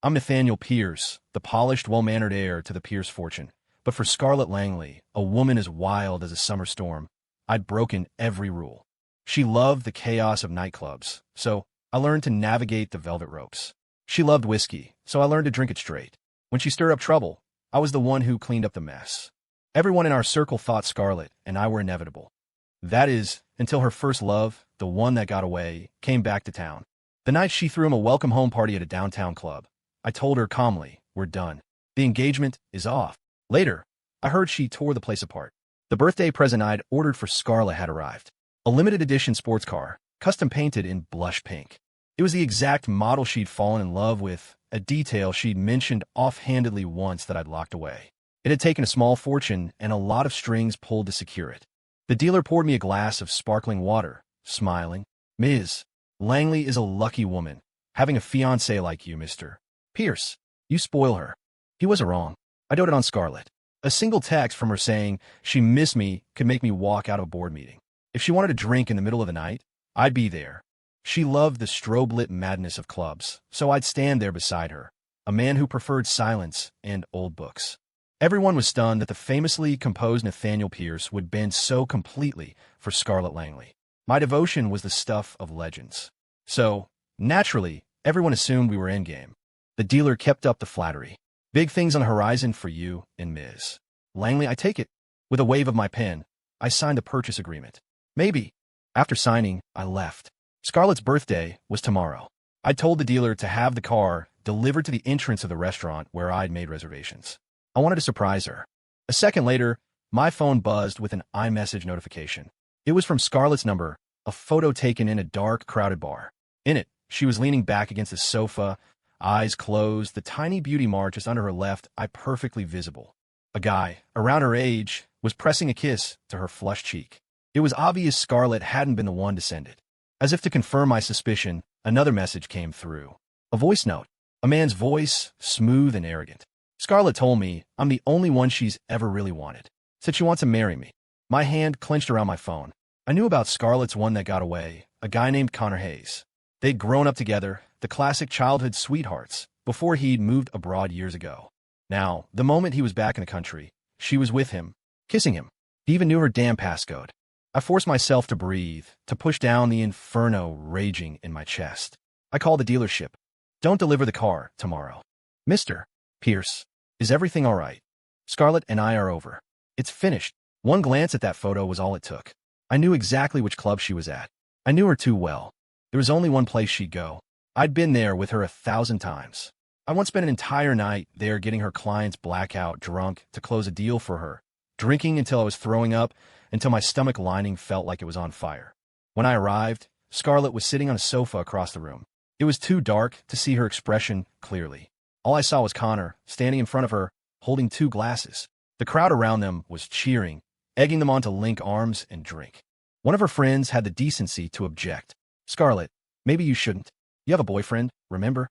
I'm Nathaniel Pierce, the polished, well-mannered heir to the Pierce fortune. But for Scarlett Langley, a woman as wild as a summer storm, I'd broken every rule. She loved the chaos of nightclubs, so I learned to navigate the velvet ropes. She loved whiskey, so I learned to drink it straight. When she stirred up trouble, I was the one who cleaned up the mess. Everyone in our circle thought Scarlett and I were inevitable. That is, until her first love, the one that got away, came back to town. The night she threw him a welcome home party at a downtown club, I told her calmly, "We're done. The engagement is off." Later, I heard she tore the place apart. The birthday present I'd ordered for Scarlett had arrived. A limited edition sports car, custom painted in blush pink. It was the exact model she'd fallen in love with, a detail she'd mentioned offhandedly once that I'd locked away. It had taken a small fortune and a lot of strings pulled to secure it. The dealer poured me a glass of sparkling water, smiling. "Ms. Langley is a lucky woman, having a fiancé like you, Mr. Pierce. You spoil her." He wasn't wrong. I doted on Scarlett. A single text from her saying she missed me could make me walk out of a board meeting. If she wanted a drink in the middle of the night, I'd be there. She loved the strobe-lit madness of clubs, so I'd stand there beside her, a man who preferred silence and old books. Everyone was stunned that the famously composed Nathaniel Pierce would bend so completely for Scarlett Langley. My devotion was the stuff of legends. So, naturally, everyone assumed we were endgame. The dealer kept up the flattery. "Big things on the horizon for you and Ms. Langley, I take it." With a wave of my pen, I signed the purchase agreement. Maybe. After signing, I left. Scarlett's birthday was tomorrow. I told the dealer to have the car delivered to the entrance of the restaurant where I'd made reservations. I wanted to surprise her. A second later, my phone buzzed with an iMessage notification. It was from Scarlett's number, a photo taken in a dark, crowded bar. In it, she was leaning back against the sofa, eyes closed, the tiny beauty mark just under her left eye perfectly visible. A guy, around her age, was pressing a kiss to her flushed cheek. It was obvious Scarlett hadn't been the one to send it. As if to confirm my suspicion, another message came through. A voice note. A man's voice, smooth and arrogant. Scarlett told me I'm the only one she's ever really wanted. Said she wants to marry me. My hand clenched around my phone. I knew about Scarlett's one that got away, a guy named Connor Hayes. They'd grown up together, the classic childhood sweethearts, before he'd moved abroad years ago. Now, the moment he was back in the country, she was with him, kissing him. He even knew her damn passcode. I forced myself to breathe, to push down the inferno raging in my chest. I called the dealership. "Don't deliver the car tomorrow." "Mr. Pierce, is everything all right?" "Scarlett and I are over. It's finished." One glance at that photo was all it took. I knew exactly which club she was at. I knew her too well. There was only one place she'd go. I'd been there with her 1,000 times. I once spent an entire night there getting her clients blackout drunk to close a deal for her, drinking until I was throwing up, until my stomach lining felt like it was on fire. When I arrived, Scarlett was sitting on a sofa across the room. It was too dark to see her expression clearly. All I saw was Connor, standing in front of her, holding 2 glasses. The crowd around them was cheering, egging them on to link arms and drink. One of her friends had the decency to object. "Scarlett, maybe you shouldn't. You have a boyfriend, remember?"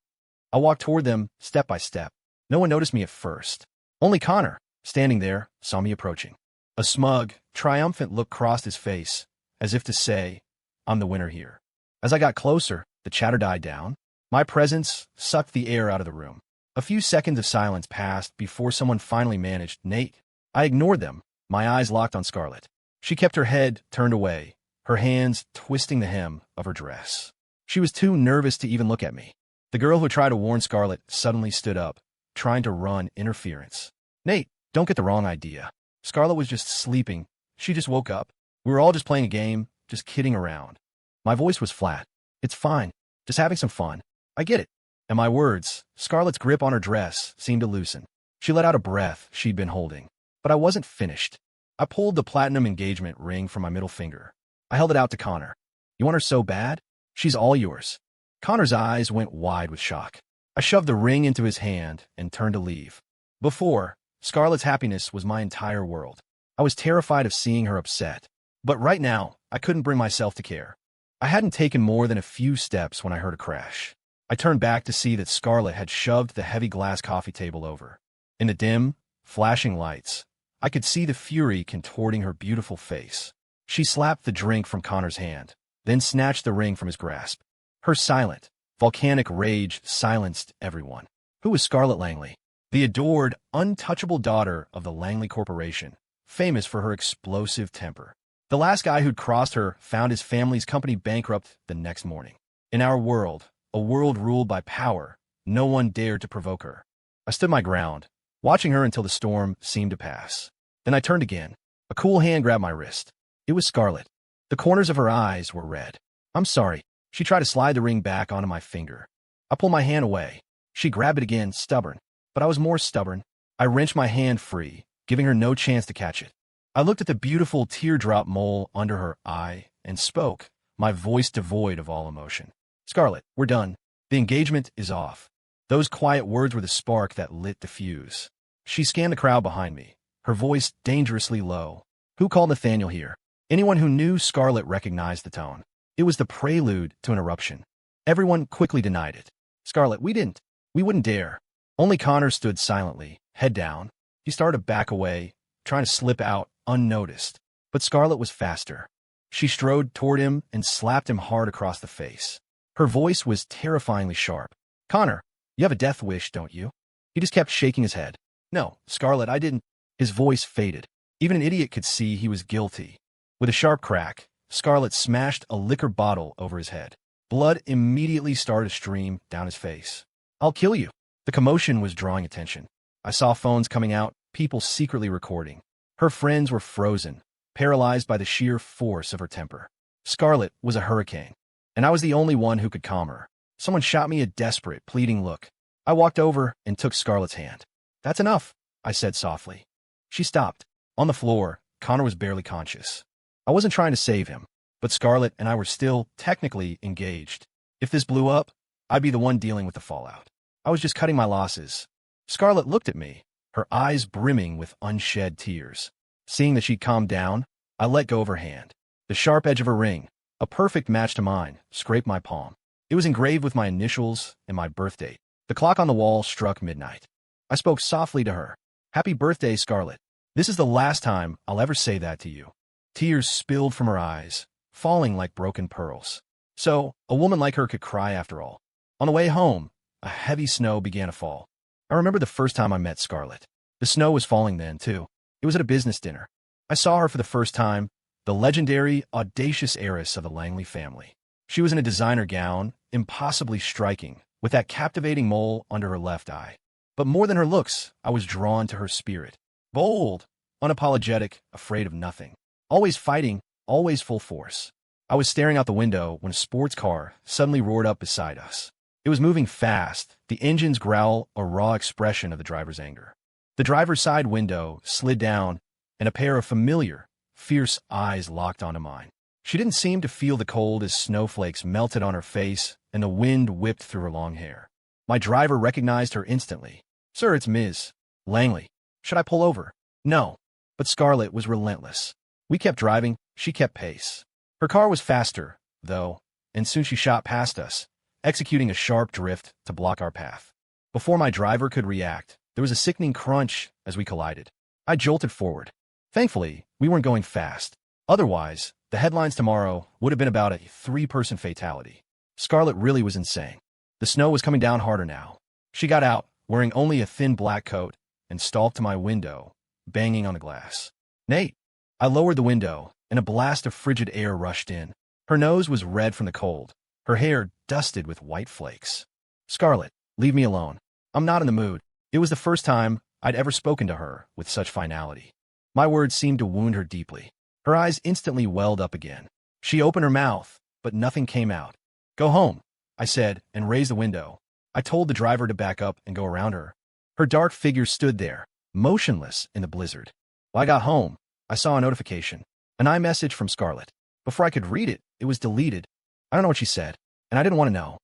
I walked toward them, step by step. No one noticed me at first. Only Connor, standing there, saw me approaching. A smug, triumphant look crossed his face, as if to say, "I'm the winner here." As I got closer, the chatter died down. My presence sucked the air out of the room. A few seconds of silence passed before someone finally managed, "Nate." I ignored them, my eyes locked on Scarlett. She kept her head turned away, her hands twisting the hem of her dress. She was too nervous to even look at me. The girl who tried to warn Scarlett suddenly stood up, trying to run interference. "Nate, don't get the wrong idea. Scarlett was just sleeping. She just woke up. We were all just playing a game, just kidding around." My voice was flat. "It's fine. Just having some fun. I get it." And my words, Scarlett's grip on her dress, seemed to loosen. She let out a breath she'd been holding. But I wasn't finished. I pulled the platinum engagement ring from my middle finger. I held it out to Connor. "You want her so bad? She's all yours." Connor's eyes went wide with shock. I shoved the ring into his hand and turned to leave. Before, Scarlett's happiness was my entire world. I was terrified of seeing her upset. But right now, I couldn't bring myself to care. I hadn't taken more than a few steps when I heard a crash. I turned back to see that Scarlett had shoved the heavy glass coffee table over. In the dim, flashing lights, I could see the fury contorting her beautiful face. She slapped the drink from Connor's hand, then snatched the ring from his grasp. Her silent, volcanic rage silenced everyone. Who was Scarlett Langley? The adored, untouchable daughter of the Langley Corporation, famous for her explosive temper. The last guy who'd crossed her found his family's company bankrupt the next morning. In our world, a world ruled by power, no one dared to provoke her. I stood my ground, watching her until the storm seemed to pass. Then I turned again. A cool hand grabbed my wrist. It was Scarlett. The corners of her eyes were red. "I'm sorry." She tried to slide the ring back onto my finger. I pulled my hand away. She grabbed it again, stubborn. But I was more stubborn. I wrenched my hand free, giving her no chance to catch it. I looked at the beautiful teardrop mole under her eye and spoke, my voice devoid of all emotion. "Scarlett, we're done. The engagement is off." Those quiet words were the spark that lit the fuse. She scanned the crowd behind me, her voice dangerously low. "Who called Nathaniel here?" Anyone who knew Scarlett recognized the tone. It was the prelude to an eruption. Everyone quickly denied it. "Scarlett, we didn't. We wouldn't dare." Only Connor stood silently, head down. He started to back away, trying to slip out unnoticed. But Scarlett was faster. She strode toward him and slapped him hard across the face. Her voice was terrifyingly sharp. "Connor, you have a death wish, don't you?" He just kept shaking his head. "No, Scarlett, I didn't." His voice faded. Even an idiot could see he was guilty. With a sharp crack, Scarlett smashed a liquor bottle over his head. Blood immediately started to stream down his face. "I'll kill you." The commotion was drawing attention. I saw phones coming out, people secretly recording. Her friends were frozen, paralyzed by the sheer force of her temper. Scarlett was a hurricane, and I was the only one who could calm her. Someone shot me a desperate, pleading look. I walked over and took Scarlett's hand. "That's enough," I said softly. She stopped. On the floor, Connor was barely conscious. I wasn't trying to save him, but Scarlett and I were still technically engaged. If this blew up, I'd be the one dealing with the fallout. I was just cutting my losses. Scarlett looked at me, her eyes brimming with unshed tears. Seeing that she'd calmed down, I let go of her hand. The sharp edge of her ring, a perfect match to mine, scraped my palm. It was engraved with my initials and my birth date. The clock on the wall struck midnight. I spoke softly to her. "Happy birthday, Scarlett. This is the last time I'll ever say that to you." Tears spilled from her eyes, falling like broken pearls. So, a woman like her could cry after all. On the way home, a heavy snow began to fall. I remember the first time I met Scarlett. The snow was falling then, too. It was at a business dinner. I saw her for the first time, the legendary, audacious heiress of the Langley family. She was in a designer gown, impossibly striking, with that captivating mole under her left eye. But more than her looks, I was drawn to her spirit. Bold, unapologetic, afraid of nothing. Always fighting, always full force. I was staring out the window when a sports car suddenly roared up beside us. It was moving fast, the engine's growl a raw expression of the driver's anger. The driver's side window slid down, and a pair of familiar, fierce eyes locked onto mine. She didn't seem to feel the cold as snowflakes melted on her face and the wind whipped through her long hair. My driver recognized her instantly. "Sir, it's Ms. Langley. Should I pull over?" "No." But Scarlett was relentless. We kept driving, she kept pace. Her car was faster, though, and soon she shot past us, executing a sharp drift to block our path. Before my driver could react, there was a sickening crunch as we collided. I jolted forward. Thankfully, we weren't going fast. Otherwise, the headlines tomorrow would have been about a 3-person fatality. Scarlett really was insane. The snow was coming down harder now. She got out, wearing only a thin black coat, and stalked to my window, banging on the glass. "Nate!" I lowered the window, and a blast of frigid air rushed in. Her nose was red from the cold, her hair dusted with white flakes. "Scarlett, leave me alone. I'm not in the mood." It was the first time I'd ever spoken to her with such finality. My words seemed to wound her deeply. Her eyes instantly welled up again. She opened her mouth, but nothing came out. "Go home," I said, and raised the window. I told the driver to back up and go around her. Her dark figure stood there, motionless in the blizzard. When I got home, I saw a notification, an iMessage from Scarlett. Before I could read it, it was deleted. I don't know what she said, and I didn't want to know.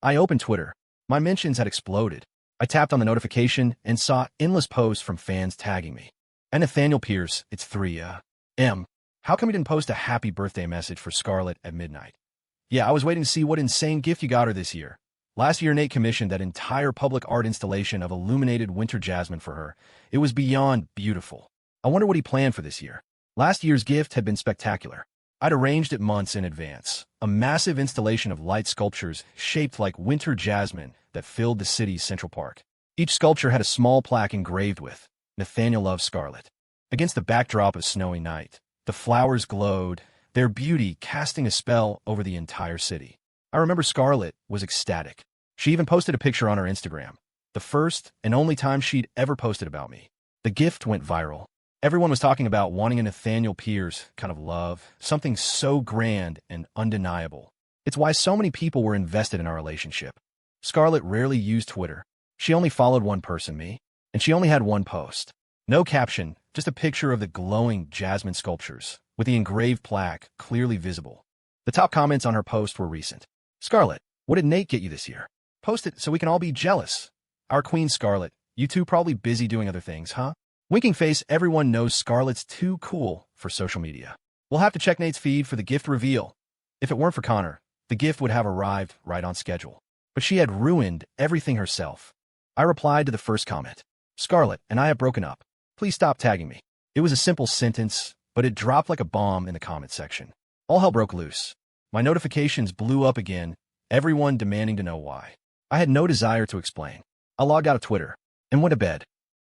I opened Twitter. My mentions had exploded. I tapped on the notification and saw endless posts from fans tagging me. "And Nathaniel Pierce, it's 3 a.m. How come you didn't post a happy birthday message for Scarlett at midnight?" "Yeah, I was waiting to see what insane gift you got her this year. Last year, Nate commissioned that entire public art installation of illuminated winter jasmine for her. It was beyond beautiful. I wonder what he planned for this year. Last year's gift had been spectacular. I'd arranged it months in advance. A massive installation of light sculptures shaped like winter jasmine that filled the city's Central Park. Each sculpture had a small plaque engraved with, "Nathaniel loves Scarlett." Against the backdrop of snowy night, the flowers glowed, their beauty casting a spell over the entire city. I remember Scarlett was ecstatic. She even posted a picture on her Instagram, the first and only time she'd ever posted about me. The gift went viral. Everyone was talking about wanting a Nathaniel Pierce kind of love, something so grand and undeniable. It's why so many people were invested in our relationship. Scarlett rarely used Twitter. She only followed one person, me, and she only had one post. No caption, just a picture of the glowing jasmine sculptures, with the engraved plaque clearly visible. The top comments on her post were recent. "Scarlett, what did Nate get you this year? Post it so we can all be jealous. Our queen Scarlett, you two probably busy doing other things, huh?" Winking face, everyone knows Scarlett's too cool for social media. We'll have to check Nate's feed for the gift reveal. If it weren't for Connor, the gift would have arrived right on schedule. But she had ruined everything herself. I replied to the first comment. "Scarlett and I have broken up. Please stop tagging me." It was a simple sentence, but it dropped like a bomb in the comment section. All hell broke loose. My notifications blew up again, everyone demanding to know why. I had no desire to explain. I logged out of Twitter and went to bed.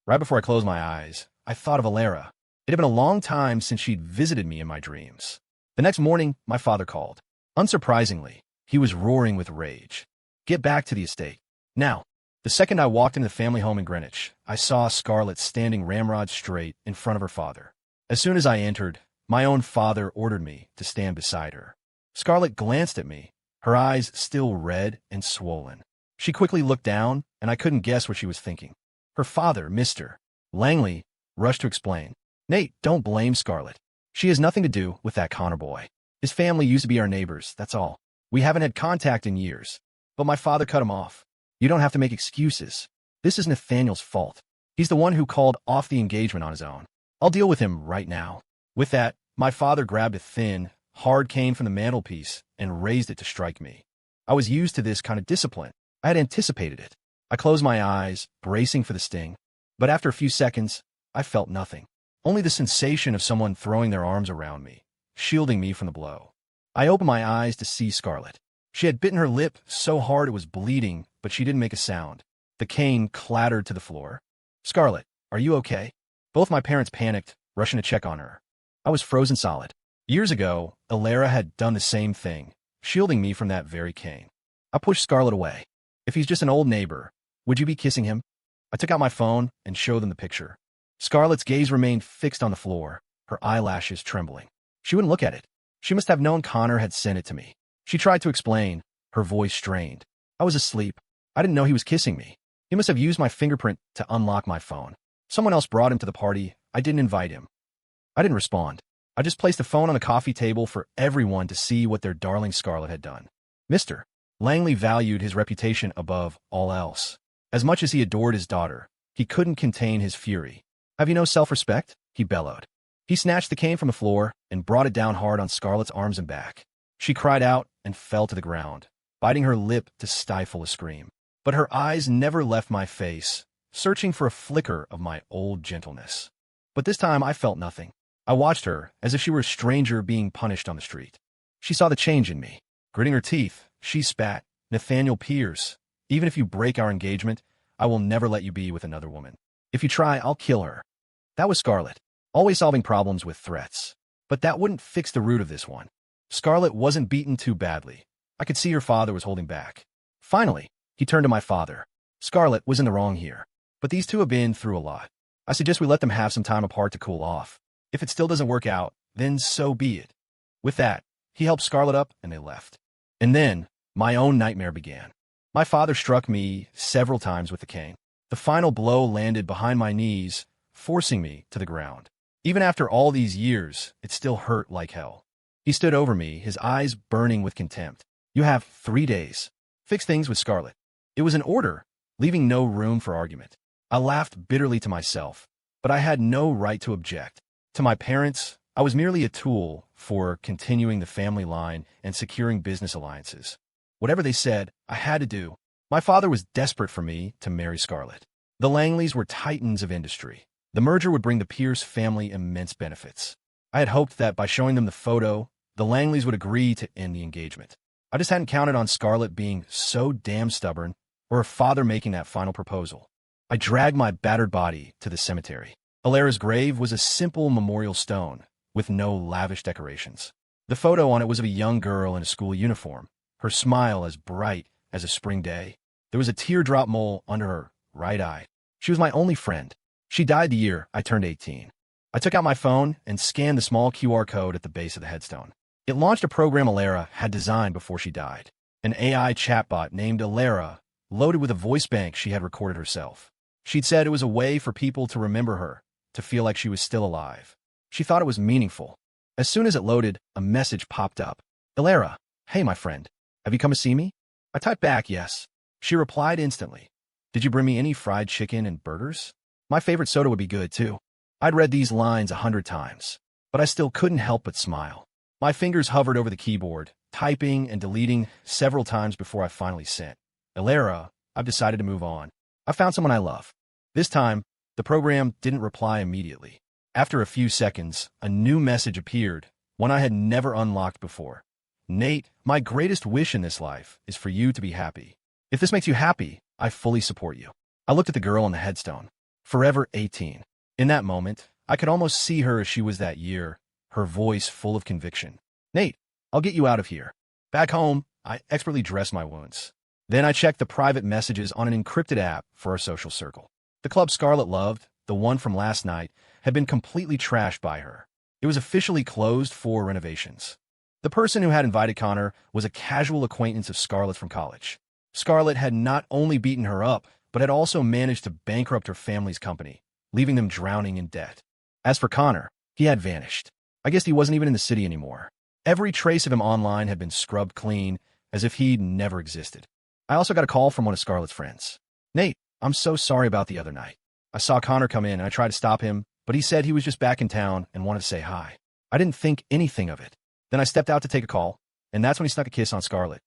Right before I closed my eyes, I thought of Alara. It had been a long time since she'd visited me in my dreams. The next morning, my father called. Unsurprisingly, he was roaring with rage. "Get back to the estate. Now." The second I walked into the family home in Greenwich, I saw Scarlett standing ramrod straight in front of her father. As soon as I entered, my own father ordered me to stand beside her. Scarlett glanced at me, her eyes still red and swollen. She quickly looked down, and I couldn't guess what she was thinking. Her father, Mr. Langley, rushed to explain. "Nate, don't blame Scarlett. She has nothing to do with that Connor boy. His family used to be our neighbors, that's all. We haven't had contact in years." But my father cut him off. "You don't have to make excuses. This is Nathaniel's fault. He's the one who called off the engagement on his own. I'll deal with him right now." With that, my father grabbed a thin, hard cane from the mantelpiece and raised it to strike me. I was used to this kind of discipline. I had anticipated it. I closed my eyes, bracing for the sting. But after a few seconds, I felt nothing. Only the sensation of someone throwing their arms around me, shielding me from the blow. I opened my eyes to see Scarlett. She had bitten her lip so hard it was bleeding, but she didn't make a sound. The cane clattered to the floor. "Scarlett, are you okay?" Both my parents panicked, rushing to check on her. I was frozen solid. Years ago, Alara had done the same thing, shielding me from that very cane. I pushed Scarlett away. "If he's just an old neighbor, would you be kissing him?" I took out my phone and showed them the picture. Scarlett's gaze remained fixed on the floor, her eyelashes trembling. She wouldn't look at it. She must have known Connor had sent it to me. She tried to explain, her voice strained. "I was asleep. I didn't know he was kissing me. He must have used my fingerprint to unlock my phone. Someone else brought him to the party. I didn't invite him." I didn't respond. I just placed the phone on the coffee table for everyone to see what their darling Scarlett had done. Mr. Langley valued his reputation above all else. As much as he adored his daughter, he couldn't contain his fury. "Have you no self-respect?" he bellowed. He snatched the cane from the floor and brought it down hard on Scarlett's arms and back. She cried out and fell to the ground, biting her lip to stifle a scream. But her eyes never left my face, searching for a flicker of my old gentleness. But this time I felt nothing. I watched her as if she were a stranger being punished on the street. She saw the change in me. Gritting her teeth, she spat, "Nathaniel Pierce, even if you break our engagement, I will never let you be with another woman. If you try, I'll kill her." That was Scarlett, always solving problems with threats. But that wouldn't fix the root of this one. Scarlett wasn't beaten too badly. I could see her father was holding back. Finally, he turned to my father. "Scarlett was in the wrong here. But these two have been through a lot. I suggest we let them have some time apart to cool off. If it still doesn't work out, then so be it." With that, he helped Scarlett up and they left. And then, my own nightmare began. My father struck me several times with the cane. The final blow landed behind my knees, forcing me to the ground. Even after all these years, it still hurt like hell. He stood over me, his eyes burning with contempt. "You have 3 days. Fix things with Scarlett." It was an order, leaving no room for argument. I laughed bitterly to myself, but I had no right to object. To my parents, I was merely a tool for continuing the family line and securing business alliances. Whatever they said, I had to do. My father was desperate for me to marry Scarlett. The Langleys were titans of industry. The merger would bring the Pierce family immense benefits. I had hoped that by showing them the photo, the Langleys would agree to end the engagement. I just hadn't counted on Scarlett being so damn stubborn or her father making that final proposal. I dragged my battered body to the cemetery. Alera's grave was a simple memorial stone with no lavish decorations. The photo on it was of a young girl in a school uniform, her smile as bright as a spring day. There was a teardrop mole under her right eye. She was my only friend. She died the year I turned 18. I took out my phone and scanned the small QR code at the base of the headstone. It launched a program Alera had designed before she died. An AI chatbot named Alera, loaded with a voice bank she had recorded herself. She'd said it was a way for people to remember her, to feel like she was still alive. She thought it was meaningful. As soon as it loaded, a message popped up. Alera, hey my friend, have you come to see me? I typed back yes. She replied instantly. Did you bring me any fried chicken and burgers? My favorite soda would be good too. I'd read these lines 100 times, but I still couldn't help but smile. My fingers hovered over the keyboard, typing and deleting several times before I finally sent. Alera, I've decided to move on. I found someone I love. This time, the program didn't reply immediately. After a few seconds, a new message appeared, one I had never unlocked before. Nate, my greatest wish in this life is for you to be happy. If this makes you happy, I fully support you. I looked at the girl on the headstone. Forever 18. In that moment, I could almost see her as she was that year, her voice full of conviction. Nate, I'll get you out of here. Back home, I expertly dressed my wounds. Then I checked the private messages on an encrypted app for our social circle. The club Scarlett loved, the one from last night, had been completely trashed by her. It was officially closed for renovations. The person who had invited Connor was a casual acquaintance of Scarlett's from college. Scarlett had not only beaten her up, but had also managed to bankrupt her family's company, leaving them drowning in debt. As for Connor, he had vanished. I guess he wasn't even in the city anymore. Every trace of him online had been scrubbed clean, as if he'd never existed. I also got a call from one of Scarlett's friends. Nate, I'm so sorry about the other night. I saw Connor come in and I tried to stop him, but he said he was just back in town and wanted to say hi. I didn't think anything of it. Then I stepped out to take a call, and that's when he snuck a kiss on Scarlett.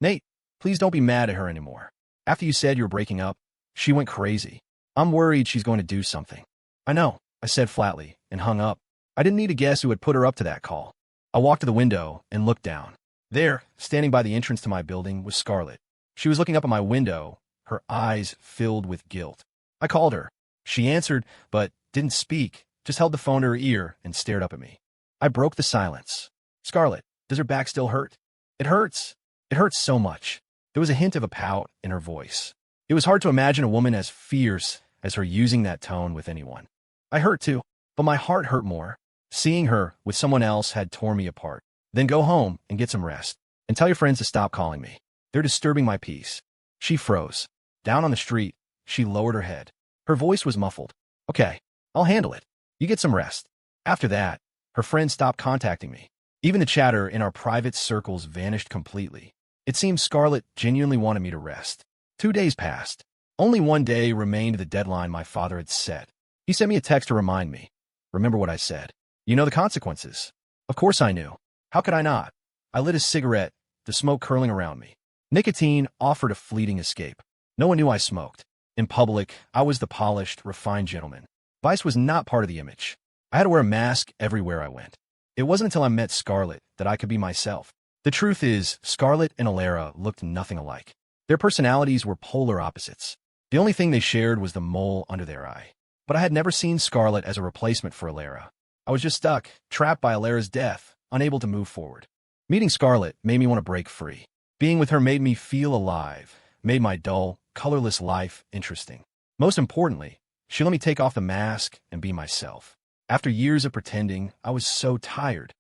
Nate, please don't be mad at her anymore. After you said you were breaking up, she went crazy. I'm worried she's going to do something. I know, I said flatly, and hung up. I didn't need to guess who had put her up to that call. I walked to the window and looked down. There, standing by the entrance to my building, was Scarlett. She was looking up at my window, her eyes filled with guilt. I called her. She answered, but didn't speak, just held the phone to her ear and stared up at me. I broke the silence. Scarlett, does her back still hurt? It hurts. It hurts so much. There was a hint of a pout in her voice. It was hard to imagine a woman as fierce as her using that tone with anyone. I hurt too, but my heart hurt more. Seeing her with someone else had torn me apart. Then go home and get some rest. And tell your friends to stop calling me. They're disturbing my peace. She froze. Down on the street, she lowered her head. Her voice was muffled. Okay, I'll handle it. You get some rest. After that, her friends stopped contacting me. Even the chatter in our private circles vanished completely. It seemed Scarlett genuinely wanted me to rest. 2 days passed. Only one day remained the deadline my father had set. He sent me a text to remind me. Remember what I said. You know the consequences. Of course I knew. How could I not? I lit a cigarette, the smoke curling around me. Nicotine offered a fleeting escape. No one knew I smoked. In public, I was the polished, refined gentleman. Vice was not part of the image. I had to wear a mask everywhere I went. It wasn't until I met Scarlett that I could be myself. The truth is, Scarlett and Alera looked nothing alike. Their personalities were polar opposites. The only thing they shared was the mole under their eye. But I had never seen Scarlett as a replacement for Alera. I was just stuck, trapped by Alera's death, unable to move forward. Meeting Scarlett made me want to break free. Being with her made me feel alive, made my dull, colorless life interesting. Most importantly, she let me take off the mask and be myself. After years of pretending, I was so tired.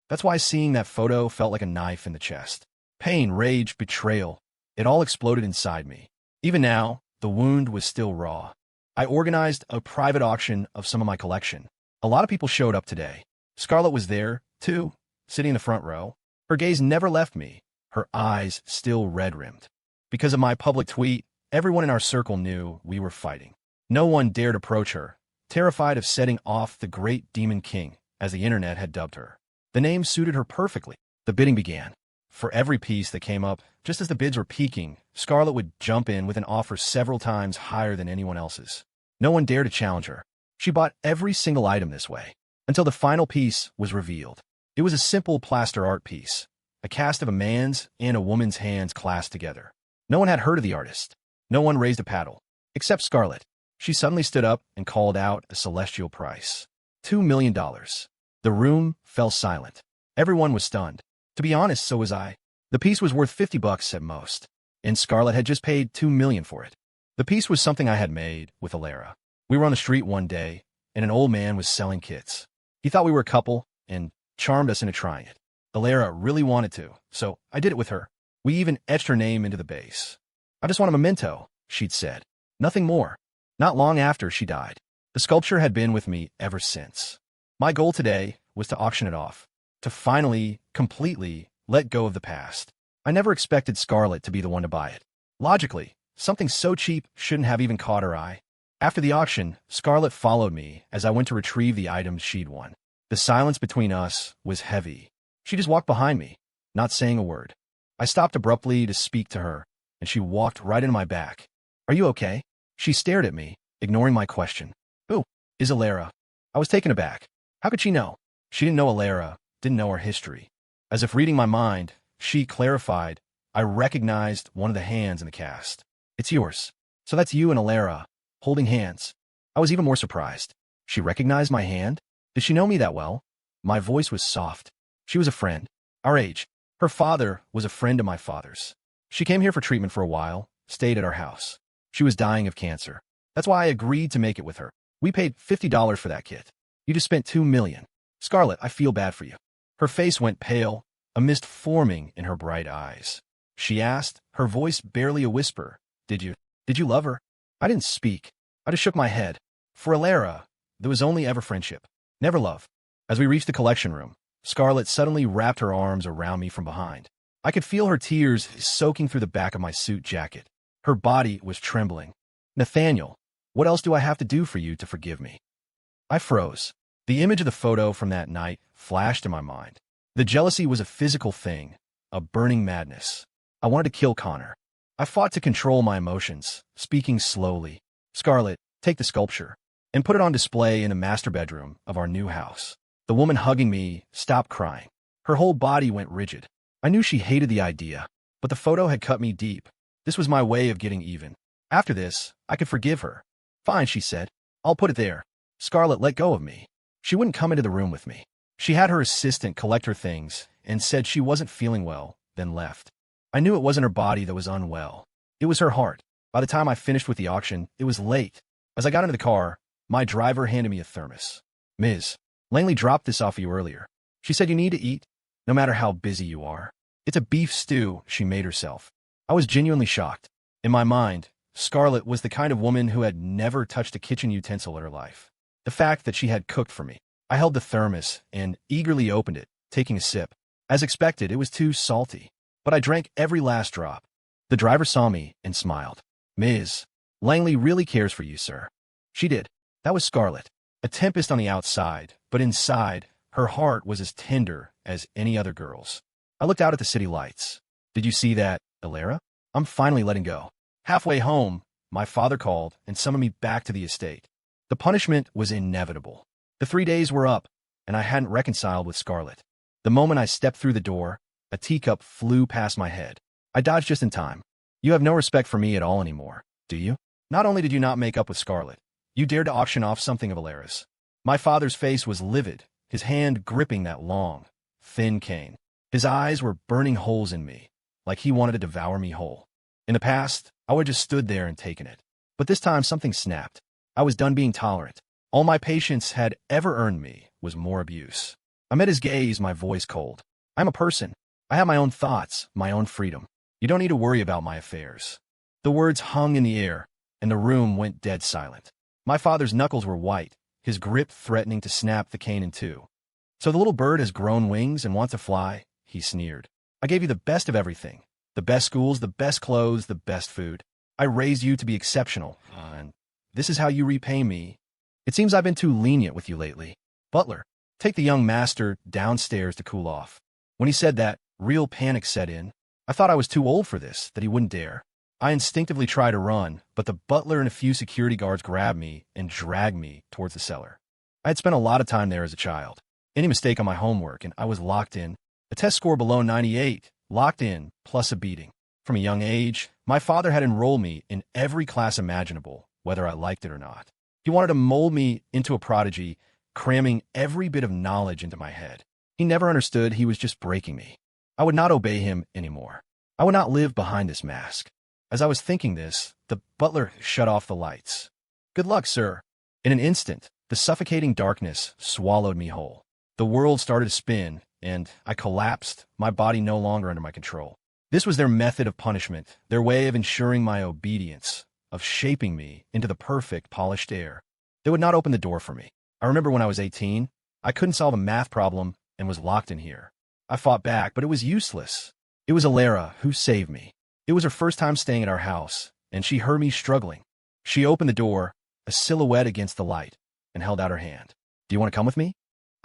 That's why seeing that photo felt like a knife in the chest. Pain, rage, betrayal, it all exploded inside me. Even now, the wound was still raw. I organized a private auction of some of my collection. A lot of people showed up today. Scarlett was there, too, sitting in the front row. Her gaze never left me, her eyes still red-rimmed. Because of my public tweet, everyone in our circle knew we were fighting. No one dared approach her, terrified of setting off the Great Demon King, as the internet had dubbed her. The name suited her perfectly. The bidding began. For every piece that came up, just as the bids were peaking, Scarlett would jump in with an offer several times higher than anyone else's. No one dared to challenge her. She bought every single item this way, until the final piece was revealed. It was a simple plaster art piece, a cast of a man's and a woman's hands clasped together. No one had heard of the artist. No one raised a paddle, except Scarlett. She suddenly stood up and called out a celestial price. $2 million. The room fell silent. Everyone was stunned. To be honest, so was I. The piece was worth $50 at most, and Scarlett had just paid $2 million for it. The piece was something I had made with Alara. We were on the street one day, and an old man was selling kits. He thought we were a couple and charmed us into trying it. Alara really wanted to, so I did it with her. We even etched her name into the base. I just want a memento, she'd said. Nothing more. Not long after she died. The sculpture had been with me ever since. My goal today was to auction it off, to finally, completely let go of the past. I never expected Scarlett to be the one to buy it. Logically, something so cheap shouldn't have even caught her eye. After the auction, Scarlett followed me as I went to retrieve the items she'd won. The silence between us was heavy. She just walked behind me, not saying a word. I stopped abruptly to speak to her, and she walked right into my back. Are you okay? She stared at me, ignoring my question. Who is Alara? I was taken aback. How could she know? She didn't know Alara, didn't know her history. As if reading my mind, she clarified, I recognized one of the hands in the cast. It's yours. So that's you and Alara, holding hands. I was even more surprised. She recognized my hand? Did she know me that well? My voice was soft. She was a friend. Our age. Her father was a friend of my father's. She came here for treatment for a while, stayed at our house. She was dying of cancer. That's why I agreed to make it with her. We paid $50 for that kit. You just spent $2 million. Scarlett, I feel bad for you. Her face went pale, a mist forming in her bright eyes. She asked, her voice barely a whisper, Did you love her? I didn't speak. I just shook my head. For Alara, there was only ever friendship, never love. As we reached the collection room, Scarlett suddenly wrapped her arms around me from behind. I could feel her tears soaking through the back of my suit jacket. Her body was trembling. Nathaniel, what else do I have to do for you to forgive me? I froze. The image of the photo from that night flashed in my mind. The jealousy was a physical thing, a burning madness. I wanted to kill Connor. I fought to control my emotions, speaking slowly. Scarlett, take the sculpture and put it on display in the master bedroom of our new house. The woman hugging me stopped crying. Her whole body went rigid. I knew she hated the idea, but the photo had cut me deep. This was my way of getting even. After this, I could forgive her. Fine, she said. I'll put it there. Scarlett let go of me. She wouldn't come into the room with me. She had her assistant collect her things and said she wasn't feeling well, then left. I knew it wasn't her body that was unwell. It was her heart. By the time I finished with the auction, it was late. As I got into the car, my driver handed me a thermos. Ms. Langley dropped this off you earlier. She said you need to eat, no matter how busy you are. It's a beef stew she made herself. I was genuinely shocked. In my mind, Scarlett was the kind of woman who had never touched a kitchen utensil in her life. The fact that she had cooked for me. I held the thermos and eagerly opened it, taking a sip. As expected, it was too salty, but I drank every last drop. The driver saw me and smiled. Ms. Langley really cares for you, sir. She did. That was Scarlett. A tempest on the outside, but inside, her heart was as tender as any other girl's. I looked out at the city lights. Did you see that, Alara? I'm finally letting go. Halfway home, my father called and summoned me back to the estate. The punishment was inevitable. The 3 days were up, and I hadn't reconciled with Scarlett. The moment I stepped through the door, a teacup flew past my head. I dodged just in time. You have no respect for me at all anymore, do you? Not only did you not make up with Scarlett, you dared to auction off something of Alara's. My father's face was livid, his hand gripping that long, thin cane. His eyes were burning holes in me, like he wanted to devour me whole. In the past, I would have just stood there and taken it. But this time something snapped. I was done being tolerant. All my patience had ever earned me was more abuse. I met his gaze, my voice cold. I'm a person. I have my own thoughts, my own freedom. You don't need to worry about my affairs. The words hung in the air, and the room went dead silent. My father's knuckles were white, his grip threatening to snap the cane in two. So the little bird has grown wings and wants to fly, he sneered. I gave you the best of everything. The best schools, the best clothes, the best food. I raised you to be exceptional, and this is how you repay me. It seems I've been too lenient with you lately. Butler, take the young master downstairs to cool off. When he said that, real panic set in. I thought I was too old for this, that he wouldn't dare. I instinctively tried to run, but the butler and a few security guards grabbed me and dragged me towards the cellar. I had spent a lot of time there as a child. Any mistake on my homework, and I was locked in. A test score below 98, locked in, plus a beating. From a young age, my father had enrolled me in every class imaginable, whether I liked it or not. He wanted to mold me into a prodigy, cramming every bit of knowledge into my head. He never understood he was just breaking me. I would not obey him anymore. I would not live behind this mask. As I was thinking this, the butler shut off the lights. "Good luck, sir." In an instant, the suffocating darkness swallowed me whole. The world started to spin, and I collapsed, my body no longer under my control. This was their method of punishment, their way of ensuring my obedience, of shaping me into the perfect, polished heir. They would not open the door for me. I remember when I was 18, I couldn't solve a math problem and was locked in here. I fought back, but it was useless. It was Alara who saved me. It was her first time staying at our house, and she heard me struggling. She opened the door, a silhouette against the light, and held out her hand. "Do you want to come with me?"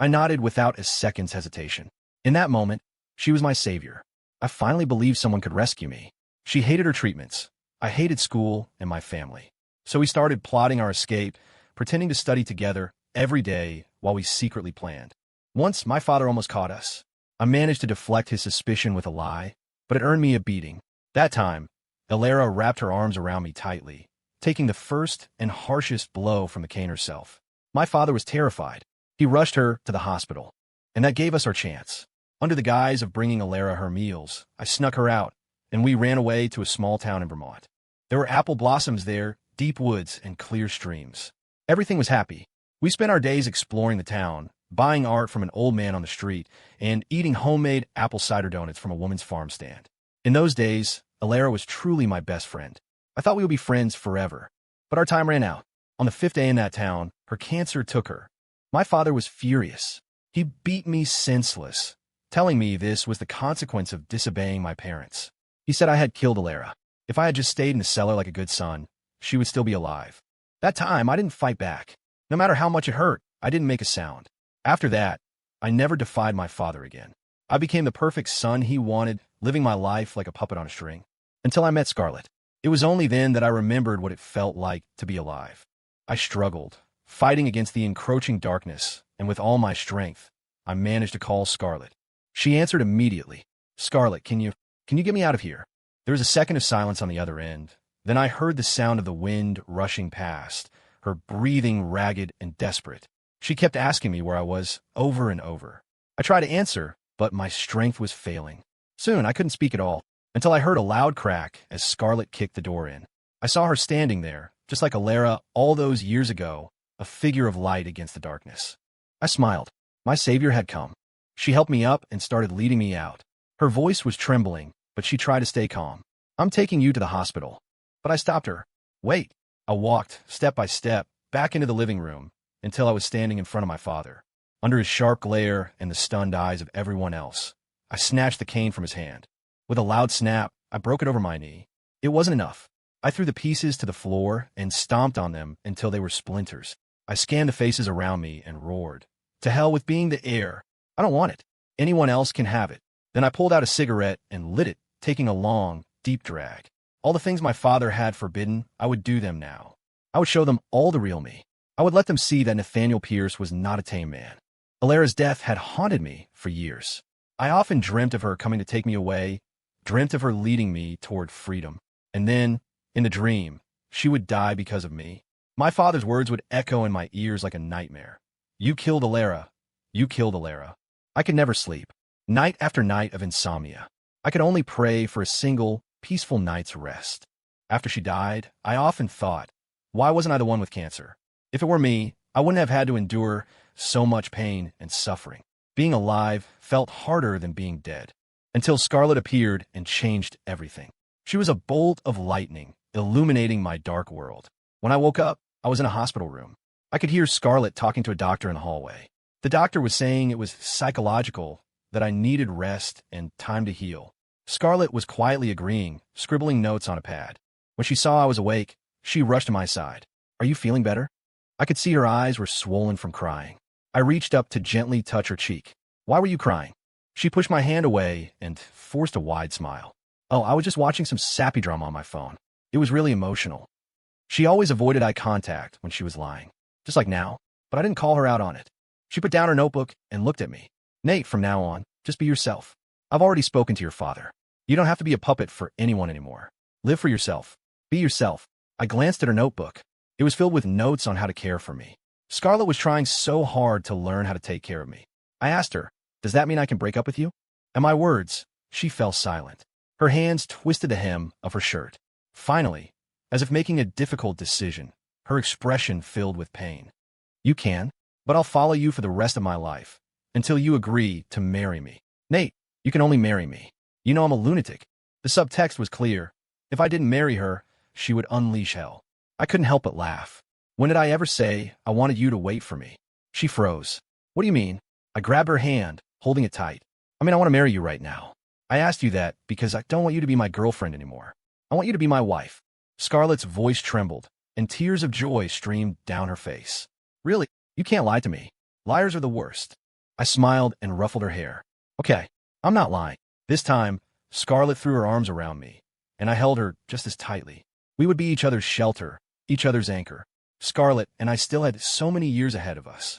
I nodded without a second's hesitation. In that moment, she was my savior. I finally believed someone could rescue me. She hated her treatments. I hated school and my family. So we started plotting our escape, pretending to study together every day while we secretly planned. Once, my father almost caught us. I managed to deflect his suspicion with a lie, but it earned me a beating. That time, Alara wrapped her arms around me tightly, taking the first and harshest blow from the cane herself. My father was terrified. He rushed her to the hospital, and that gave us our chance. Under the guise of bringing Alara her meals, I snuck her out, and we ran away to a small town in Vermont. There were apple blossoms there, deep woods, and clear streams. Everything was happy. We spent our days exploring the town, buying art from an old man on the street, and eating homemade apple cider donuts from a woman's farm stand. In those days, Alara was truly my best friend. I thought we would be friends forever. But our time ran out. On the 5th day in that town, her cancer took her. My father was furious. He beat me senseless, telling me this was the consequence of disobeying my parents. He said I had killed Alara. If I had just stayed in the cellar like a good son, she would still be alive. That time, I didn't fight back. No matter how much it hurt, I didn't make a sound. After that, I never defied my father again. I became the perfect son he wanted, living my life like a puppet on a string. Until I met Scarlett. It was only then that I remembered what it felt like to be alive. I struggled, fighting against the encroaching darkness, and with all my strength, I managed to call Scarlett. She answered immediately. "Scarlett, can you get me out of here?" There was a second of silence on the other end. Then I heard the sound of the wind rushing past, her breathing ragged and desperate. She kept asking me where I was over and over. I tried to answer, but my strength was failing. Soon, I couldn't speak at all, until I heard a loud crack as Scarlett kicked the door in. I saw her standing there, just like Alara all those years ago, a figure of light against the darkness. I smiled. My savior had come. She helped me up and started leading me out. Her voice was trembling, but she tried to stay calm. "I'm taking you to the hospital." But I stopped her. "Wait." I walked, step by step, back into the living room, until I was standing in front of my father. Under his sharp glare and the stunned eyes of everyone else, I snatched the cane from his hand. With a loud snap, I broke it over my knee. It wasn't enough. I threw the pieces to the floor and stomped on them until they were splinters. I scanned the faces around me and roared, "To hell with being the heir. I don't want it. Anyone else can have it." Then I pulled out a cigarette and lit it, taking a long, deep drag. All the things my father had forbidden, I would do them now. I would show them all the real me. I would let them see that Nathaniel Pierce was not a tame man. Alara's death had haunted me for years. I often dreamt of her coming to take me away, dreamt of her leading me toward freedom. And then, in the dream, she would die because of me. My father's words would echo in my ears like a nightmare. "You killed Alara. You killed Alara." I could never sleep. Night after night of insomnia. I could only pray for a single, peaceful night's rest. After she died, I often thought, why wasn't I the one with cancer? If it were me, I wouldn't have had to endure so much pain and suffering. Being alive felt harder than being dead. Until Scarlett appeared and changed everything. She was a bolt of lightning, illuminating my dark world. When I woke up, I was in a hospital room. I could hear Scarlett talking to a doctor in the hallway. The doctor was saying it was psychological, that I needed rest and time to heal. Scarlett was quietly agreeing, scribbling notes on a pad. When she saw I was awake, she rushed to my side. "Are you feeling better?" I could see her eyes were swollen from crying. I reached up to gently touch her cheek. "Why were you crying?" She pushed my hand away and forced a wide smile. "Oh, I was just watching some sappy drama on my phone. It was really emotional." She always avoided eye contact when she was lying, just like now, but I didn't call her out on it. She put down her notebook and looked at me. "Nate, from now on, just be yourself. I've already spoken to your father. You don't have to be a puppet for anyone anymore. Live for yourself. Be yourself." I glanced at her notebook. It was filled with notes on how to care for me. Scarlett was trying so hard to learn how to take care of me. I asked her, "Does that mean I can break up with you?" At my words, she fell silent. Her hands twisted the hem of her shirt. Finally, as if making a difficult decision, her expression filled with pain. "You can, but I'll follow you for the rest of my life, until you agree to marry me." "Nate, you can only marry me. You know I'm a lunatic." The subtext was clear. If I didn't marry her, she would unleash hell. I couldn't help but laugh. "When did I ever say I wanted you to wait for me?" She froze. "What do you mean?" I grabbed her hand, holding it tight. "I mean, I want to marry you right now. I asked you that because I don't want you to be my girlfriend anymore. I want you to be my wife." Scarlett's voice trembled, and tears of joy streamed down her face. "Really? You can't lie to me. Liars are the worst." I smiled and ruffled her hair. "Okay, I'm not lying." This time, Scarlett threw her arms around me, and I held her just as tightly. We would be each other's shelter, each other's anchor. Scarlett and I still had so many years ahead of us.